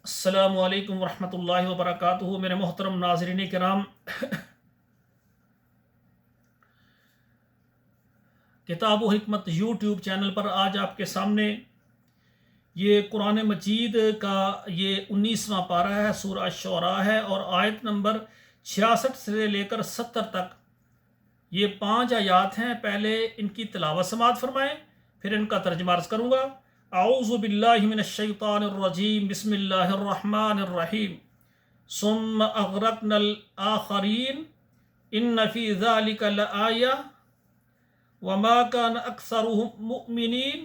السلام علیکم ورحمۃ اللہ وبرکاتہ۔ میرے محترم ناظرین کرام، کتاب و حکمت یوٹیوب چینل پر آج آپ کے سامنے یہ قرآن مجید کا یہ 19واں پارہ ہے، سورہ الشعراء ہے، اور آیت نمبر 66 سے لے کر 70 تک یہ 5 آیات ہیں۔ پہلے ان کی تلاوت سماعت فرمائیں، پھر ان کا ترجمہ عرض کروں گا۔ اعوذ باللہ من الشیطان الرجیم، بسم اللہ الرحمن الرحیم۔ ثم اغرقنا الآخرین ان فی ذلک لآیہ وما كان اکثرهم مؤمنین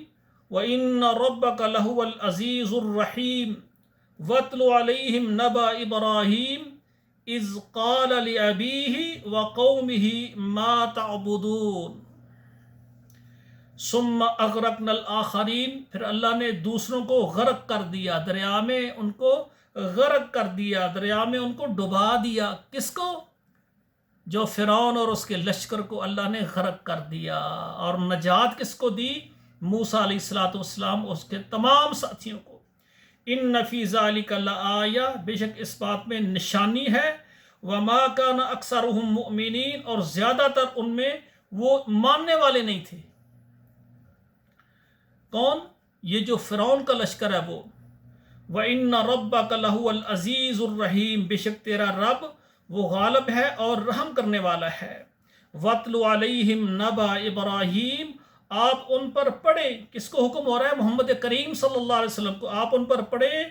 وان ربک لہو العزیز الرحیم۔ واتل علیہم نبأ ابراہیم اذ قال لأبیہ وقومہ ما تعبدون۔ ثم اغرقنا الآخرین، پھر اللہ نے دوسروں کو غرق کر دیا، دریا میں ان کو غرق کر دیا، دریا میں ان کو ڈبا دیا۔ کس کو؟ جو فرعون اور اس کے لشکر کو اللہ نے غرق کر دیا۔ اور نجات کس کو دی؟ موسیٰ علیہ السلام اور اس کے تمام ساتھیوں کو۔ ان فی ذلک لآیہ، بے شک اس بات میں نشانی ہے۔ وما کان اکثرهم مؤمنین، اور زیادہ تر ان میں وہ ماننے والے نہیں تھے۔ کون؟ یہ جو فرعون کا لشکر ہے وہ۔ وَإِنَّ رَبَّكَ لَهُوَ الْعَزِيزُ الرَّحِيمُ، بے شک تیرا رب وہ غالب ہے اور رحم کرنے والا ہے۔ وَاتْلُ عَلَيْهِمْ نَبَأَ إِبْرَاهِيمَ، آپ ان پر پڑھیں۔ کس کو حکم ہو رہا ہے؟ محمد کریم صلی اللہ علیہ وسلم کو۔ آپ ان پر پڑھیں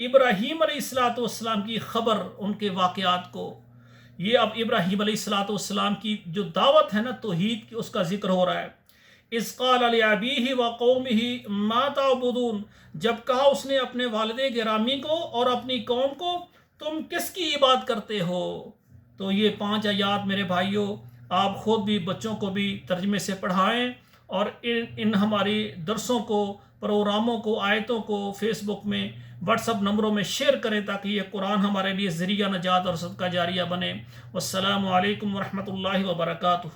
ابراہیم علیہ السلام کی خبر، ان کے واقعات کو۔ یہ اب ابراہیم علیہ السلام کی جو دعوت ہے نا توحید کی، اس کا ذکر ہو رہا ہے۔ اذ قال لأبیہ وقومہ ما تعبدون، جب کہا اس نے اپنے والد گرامی کو اور اپنی قوم کو، تم کس کی عبادت کرتے ہو؟ تو یہ 5 آیات میرے بھائیوں، آپ خود بھی بچوں کو بھی ترجمے سے پڑھائیں، اور ان ہماری درسوں کو، پروگراموں کو، آیتوں کو فیس بک میں، واٹس اپ نمبروں میں شیئر کریں، تاکہ یہ قرآن ہمارے لیے ذریعہ نجات اور صدقہ جاریہ بنے۔ والسلام علیکم ورحمۃ اللہ وبرکاتہ۔